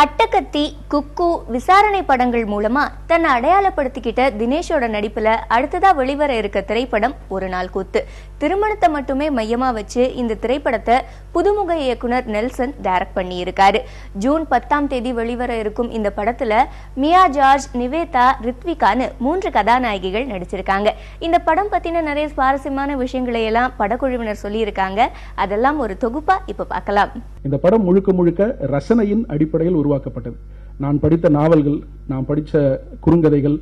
அட்டகத்தி, குக்கு, விசாரணை படங்கள் மூலமா தன்னை அடையாளப்படுத்திக்கிட்ட தினேஷோட நடிப்புல அடுத்ததா வெளிவர இருக்க திரைப்படம் ஒரு நாள் கூத்து. திருமணத்தை மட்டுமே மையமா வச்சு இந்த திரைப்படத்தை புதுமுக இயக்குனர் நெல்சன் டைரக்ட் பண்ணி இருக்காரு. ஜூன் 10 வெளிவர இருக்கும் இந்த படத்துல மியா ஜார்ஜ், நிவேதா, ரித்விகான்னு 3 கதாநாயகிகள் நடிச்சிருக்காங்க. இந்த படம் பத்தின நிறைய சுவாரஸ்யமான விஷயங்களை எல்லாம் படக்குழுவினர் சொல்லி இருக்காங்க. அதெல்லாம் ஒரு தொகுப்பா இப்ப பார்க்கலாம். இந்த படம் முழுக்க முழுக்க ரசனையின் அடிப்படையில் உருவாக்கப்பட்டது. நான் படித்த நாவல்கள், நான் படித்த குறுங்கதைகள்,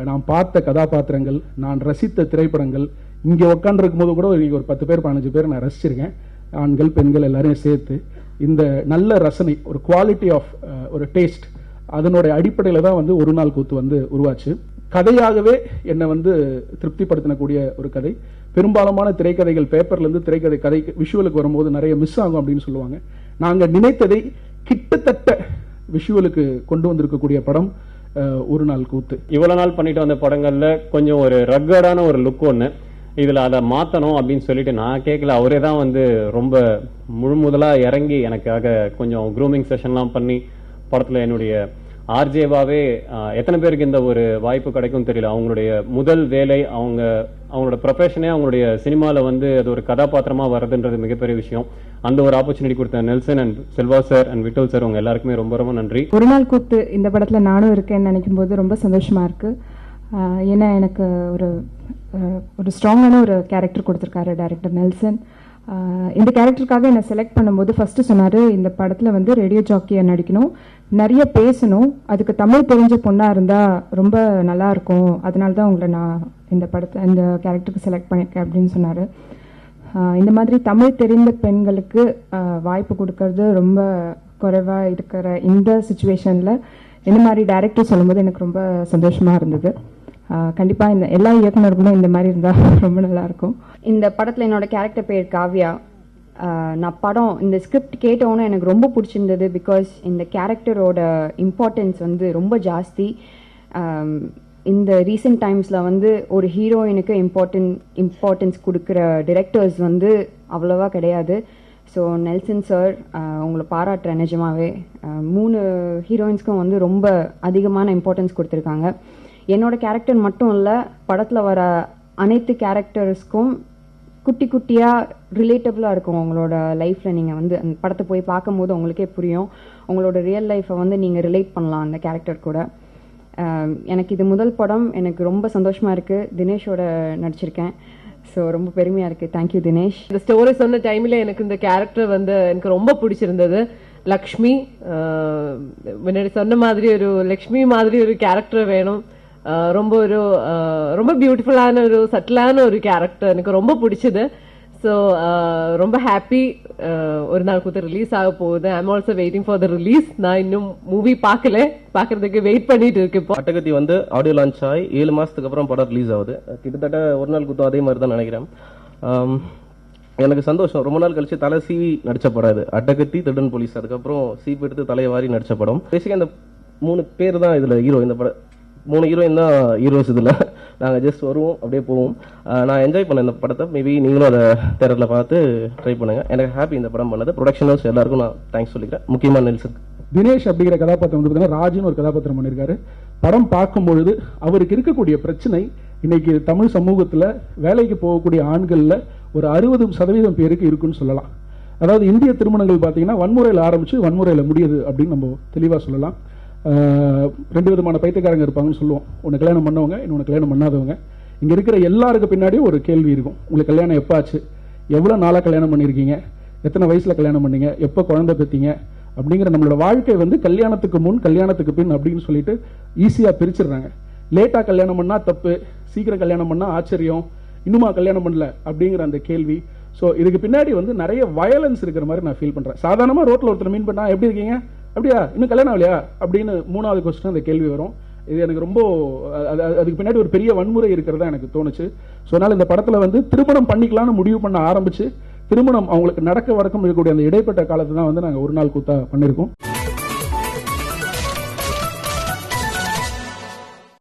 நான் பார்த்த கதாபாத்திரங்கள், நான் ரசித்த திரைப்படங்கள், இங்கே உட்காந்துருக்கும் போது கூட ஒரு 10 பேர் 15 பேர் நான் ரசிச்சிருக்கேன். ஆண்கள் பெண்கள் எல்லாரையும் சேர்த்து இந்த நல்ல ரசனை, ஒரு குவாலிட்டி ஆஃப் ஒரு டேஸ்ட், அதனுடைய அடிப்படையில் தான் வந்து ஒரு நாள் கூத்து வந்து உருவாச்சு. கதையாகவே என்னை வந்து திருப்திப்படுத்தினக்கூடிய ஒரு கதை. பெரும்பாலான திரைக்கதைகள் பேப்பர்ல இருந்து கதை விஷுவலுக்கு வரும்போது நிறைய மிஸ் ஆகும் அப்படின்னு சொல்லுவாங்க. நாங்க நினைத்ததை கிட்டத்தட்ட விஷுவலுக்கு கொண்டு வந்திருக்கக்கூடிய படம் ஒரு நாள் கூத்து. இவ்வளவு நாள் பண்ணிட்டு வந்த படங்கள்ல கொஞ்சம் ஒரு ரக்கடான ஒரு லுக் ஒண்ணு, இதுல அதை மாத்தணும் அப்படின்னு சொல்லிட்டு நான் கேட்கல. அவரே தான் வந்து ரொம்ப முதலா இறங்கி எனக்காக கொஞ்சம் க்ரூமிங் செஷன்லாம் பண்ணி படத்துல என்னுடைய ஆர்ஜேவாவே எத்தனை பேருக்கு இந்த ஒரு வாய்ப்பு கிடைக்கும் தெரியல. அவங்களுடைய முதல் வேலை, அவங்களோட ப்ரொஃபஷனே அவங்களுடைய சினிமால வந்து அது ஒரு கதாபாத்திரமா வர்றதுன்றது மிகப்பெரிய விஷயம். அந்த ஒரு ஆப்பர்ச்சுனிட்டி கொடுத்த Nelson and Selva sir and Vittal sir, உங்க எல்லாருக்குமே ரொம்ப ரொம்ப நன்றி. ஒரு நாள் கூத்து இந்த படத்துல நானும் இருக்கேன்னு நினைக்கும் போது ரொம்ப சந்தோஷமா இருக்கு. ஏன்னா எனக்கு ஒரு ஸ்ட்ராங்கான ஒரு கேரக்டர் கொடுத்துருக்காரு டைரக்டர் நெல்சன். இந்த கேரக்டருக்காக என்னை செலக்ட் பண்ணும்போது ஃபர்ஸ்ட் சொன்னாரு, இந்த படத்துல வந்து ரேடியோ ஜாக்கியா நடிக்கணும், நிறைய பேசணும், அதுக்கு தமிழ் தெரிஞ்ச பொண்ணா இருந்தா ரொம்ப நல்லா இருக்கும், அதனால தான் உங்களை நான் இந்த கேரக்டருக்கு செலக்ட் பண்ணியிருக்கேன் அப்படின்னு சொன்னாரு. இந்த மாதிரி தமிழ் தெரிந்த பெண்களுக்கு வாய்ப்பு கொடுக்கறது ரொம்ப குறைவா இருக்கிற இந்த சுச்சுவேஷன்ல இந்த மாதிரி டைரக்டர் சொல்லும்போது எனக்கு ரொம்ப சந்தோஷமா இருந்தது. கண்டிப்பா இந்த எல்லா இயக்குநர்களும் இந்த மாதிரி இருந்தா ரொம்ப நல்லா இருக்கும். இந்த படத்துல என்னோட கேரக்டர் பேர் காவ்யா. நான் இந்த ஸ்கிரிப்ட் கேட்டோன்னு எனக்கு ரொம்ப பிடிச்சிருந்தது. பிகாஸ் இந்த கேரக்டரோட இம்பார்ட்டன்ஸ் வந்து ரொம்ப ஜாஸ்தி. இந்த ரீசெண்ட் டைம்ஸ்ல வந்து ஒரு ஹீரோயினுக்கு இம்பார்ட்டன்ஸ் கொடுக்குற டிரெக்டர்ஸ் வந்து அவ்வளவா கிடையாது. ஸோ நெல்சன் சார், உங்களை பாராட்டுறேன் நிஜமாவே. 3 ஹீரோயின்ஸ்க்கும் வந்து ரொம்ப அதிகமான இம்பார்ட்டன்ஸ் கொடுத்துருக்காங்க. என்னோட கேரக்டர் மட்டும் இல்லை, படத்தில் வர அனைத்து கேரக்டர்ஸ்க்கும் குட்டி குட்டியாக ரிலேட்டபிளாக இருக்கும். உங்களோட லைஃப்பில் நீங்கள் வந்து அந்த படத்தை போய் பார்க்கும்போது உங்களுக்கே புரியும். உங்களோட ரியல் லைஃப்பை வந்து நீங்கள் ரிலேட் பண்ணலாம் அந்த கேரக்டர் கூட. எனக்கு இது முதல் படம், எனக்கு ரொம்ப சந்தோஷமாக இருக்குது. தினேஷோட நடிச்சிருக்கேன். ஸோ ரொம்ப பெருமையாக இருக்குது. தேங்க்யூ தினேஷ். இந்த ஸ்டோரி சொன்ன டைமில் எனக்கு இந்த கேரக்டர் வந்து எனக்கு ரொம்ப பிடிச்சிருந்தது. லக்ஷ்மி, முன்னாடி சொன்ன மாதிரி ஒரு லக்ஷ்மி மாதிரி ஒரு கேரக்டர் வேணும். ரொம்ப பியூட்டிஃபுல்லான ஒரு சட்டிலான ஒரு கேரக்டர் எனக்கு ரொம்ப பிடிச்சது. ஸோ ரொம்ப ஹாப்பி. ஒரு நாள் கூத்து ரிலீஸ் ஆக போகுது. I am also waiting for the release. நான் இன்னும் மூவி பார்க்கறதுக்கு வெயிட் பண்ணிட்டு இருக்கேன். இப்போ அட்டகத்தி வந்து ஆடியோ லான்ச் ஆகி 7 மாசத்துக்கு அப்புறம் படம் ரிலீஸ் ஆகுது. கிட்டத்தட்ட ஒரு நாள் கூத்தும் அதே மாதிரி தான் நினைக்கிறேன். எனக்கு சந்தோஷம். ரொம்ப நாள் கழிச்சு தலை சீவி நடிச்ச படம் இது. அட்டகத்தி, திருடன் போலீஸ், அதுக்கப்புறம் சீப் எடுத்து தலையை வாரி நடிச்ச படம். பேசிக்க இந்த 3 பேர் தான் இதுல ஹீரோ. இந்த படம் 3 ஹீரோயின் தான் ஹீரோஸ். இதில் நாங்கள் ஜஸ்ட் வருவோம், அப்படியே போவோம். நான் என்ஜாய் பண்ணேன் இந்த படத்தை. மேபி நீங்களும் அதை தேட்டரில் பார்த்து ட்ரை பண்ணுங்க. எனக்கு ஹாப்பி இந்த படம் பண்ணது. ப்ரொடக்ஷன் ஹவுஸ் எல்லாருக்கும் நான் தேங்க்ஸ் சொல்லிக்கிறேன். முக்கியமாக நெல்சன். தினேஷ் அப்படிங்கிற கதாபாத்திரம் வந்து பார்த்தீங்கன்னா ராஜுன்னு ஒரு கதாபாத்திரம் பண்ணியிருக்காரு. படம் பார்க்கும்பொழுது அவருக்கு இருக்கக்கூடிய பிரச்சனை, இன்னைக்கு தமிழ் சமூகத்தில் வேலைக்கு போகக்கூடிய ஆண்களில் ஒரு 60% பேருக்கு இருக்குன்னு சொல்லலாம். அதாவது இந்திய திருமணங்கள் பார்த்தீங்கன்னா வன்முறையில் ஆரம்பிச்சு வன்முறையில் முடியுது அப்படின்னு நம்ம தெளிவாக சொல்லலாம். 2 விதமான பைத்தியக்காரங்க இருப்பாங்கன்னு சொல்லுவோம். ஒன்று கல்யாணம் பண்ணவங்க, இன்னொன்று கல்யாணம் பண்ணாதவங்க. இங்கே இருக்கிற எல்லாருக்கு பின்னாடியும் ஒரு கேள்வி இருக்கும். உங்களுக்கு கல்யாணம் எப்போ ஆச்சு, எவ்வளோ நாளாக கல்யாணம் பண்ணியிருக்கீங்க, எத்தனை வயசில் கல்யாணம் பண்ணீங்க, எப்போ குழந்தை பெற்றீங்க அப்படிங்கிற நம்மளோட வாழ்க்கை வந்து கல்யாணத்துக்கு முன் கல்யாணத்துக்கு பின் அப்படின்னு சொல்லிட்டு ஈஸியாக பிரிச்சிடுறாங்க. லேட்டாக கல்யாணம் பண்ணால் தப்பு, சீக்கிரம் கல்யாணம் பண்ணால் ஆச்சரியம், இன்னுமா கல்யாணம் பண்ணல அப்படிங்கிற அந்த கேள்வி. ஸோ இதுக்கு பின்னாடி வந்து நிறைய வயலன்ஸ் இருக்கிற மாதிரி நான் ஃபீல் பண்ணுறேன். சாதாரணமாக ரோட்டில் ஒருத்தர் மீன் பண்ணா எப்படி இருக்கீங்க, அப்படியா, இன்னும் கல்யாணம் ஆகலையா அப்படின்னு 3வது கொஸ்டின் அந்த கேள்வி வரும். இது எனக்கு ரொம்ப அதுக்கு பின்னாடி ஒரு பெரிய வன்முறை இருக்கிறதா எனக்கு தோணுச்சு. ஸோ அதனால இந்த படத்தில் வந்து திருமணம் பண்ணிக்கலாம்னு முடிவு பண்ண ஆரம்பிச்சு திருமணம் அவங்களுக்கு நடக்க வரக்கும் இருக்கக்கூடிய அந்த இடைப்பட்ட காலத்தை தான் வந்து நாங்கள் ஒரு நாள் கூத்தா பண்ணியிருக்கோம்.